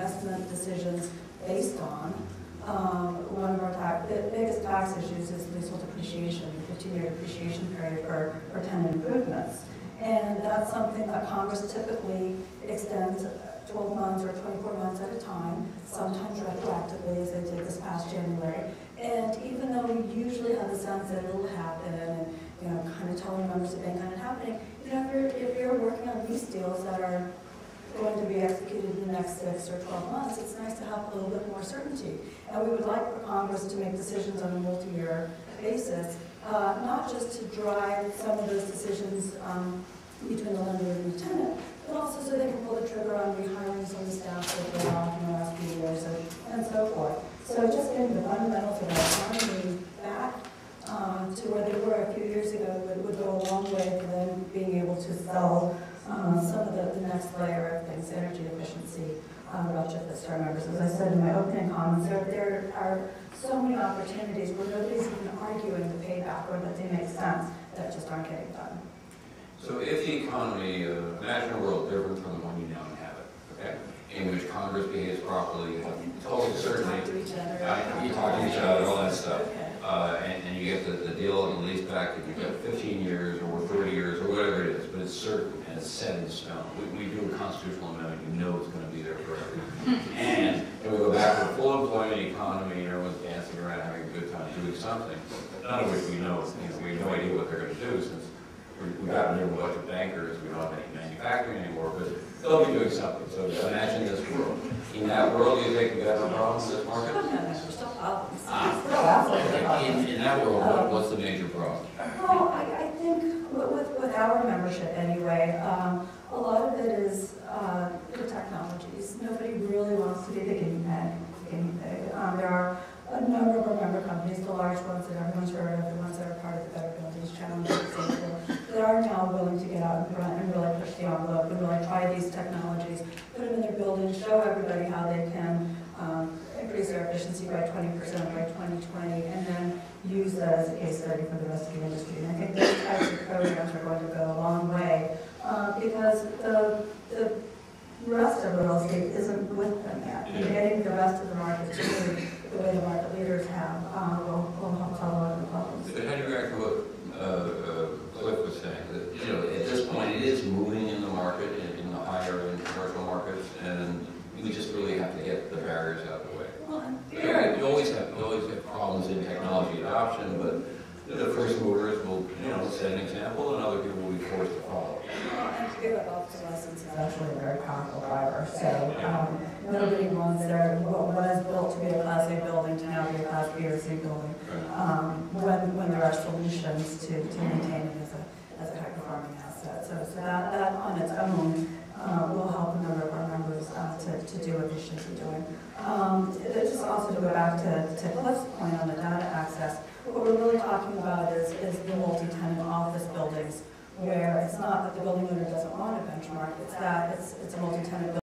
investment decisions based on. One of our biggest tax issues is leasehold depreciation, the 15-year depreciation period for tenant improvements. And that's something that Congress typically extends 12 months or 24 months at a time, sometimes retroactively, as they did this past January. And even though we usually have the sense that it'll happen, and kind of telling members of bank kind of happening, if you're working on lease deals that are going to be executed in the next 6 or 12 months, it's nice to have a little bit more certainty. And we would like for Congress to make decisions on a multi-year basis, not just to drive some of those decisions between the lender and the tenant, but also so they can pull the trigger on rehiring some of the staff that they have in the last few years and so forth. So just getting the fundamentals of our economy back to where they were a few years ago would go a long way to them being able to sell some of the next layer of things, energy efficiency, retrofits to our members. As I said in my opening comments, there are so many opportunities where nobody's even arguing the payback or that they make sense that just aren't getting done. So if the economy, imagine a world different from the one you now inhabit, okay? In which Congress behaves properly, you have total certainty. You talk to each other, all that stuff. Okay. And you get the deal on the lease back, and you get 15 years or 30 years or whatever it is, but it's certain and it's set in stone. We do a constitutional amendment, you know it's going to be there forever. And we go back to a full employment economy, and everyone's dancing around having a good time doing something, none of which we know, we have no idea what they're going to do since we've got a bunch of bankers, we don't have any manufacturing anymore, but they'll be doing something. So imagine this world. In that world, do you think we got no problems in this market? There's still problems. In that world, what's the major problem? Well, I think with our membership anyway, a lot of it is the technologies. Nobody really wants to be the guinea pig. There are a number of our member companies, the large ones that everyone's heard of, the ones that are part of the Better Buildings Challenge, for example, that are now willing to get out in front and really push the envelope and really try these technologies, put them in their buildings, show everybody how they can increase their efficiency by 20% by 2020, and then use that as a case study for the rest of the industry. And I think those types of programs are going to go a long way because the rest of real estate isn't with them yet. And getting the rest of the market to move the way the market leaders have will help solve a lot of the problems. But how do you react to what Cliff was saying? That, at this point, it is moving in the market, in the higher end commercial markets, and we just really have to get the barriers out of the way. Well, you always have problems in technology adoption, but the first movers will, set an example, and other people will be forced to follow. And to give up obsolescence is actually a very powerful driver. So nobody wants what is built to be a Class A building to now be a Class B or C building. When there are solutions to maintain it as a high-performing asset. So that on its own will help a number of our members to do what they should be doing. Just also to go back to Cliff's point on the data access, what we're really talking about is the multi-tenant office buildings, where it's not that the building owner doesn't want a benchmark, it's that it's a multi-tenant building.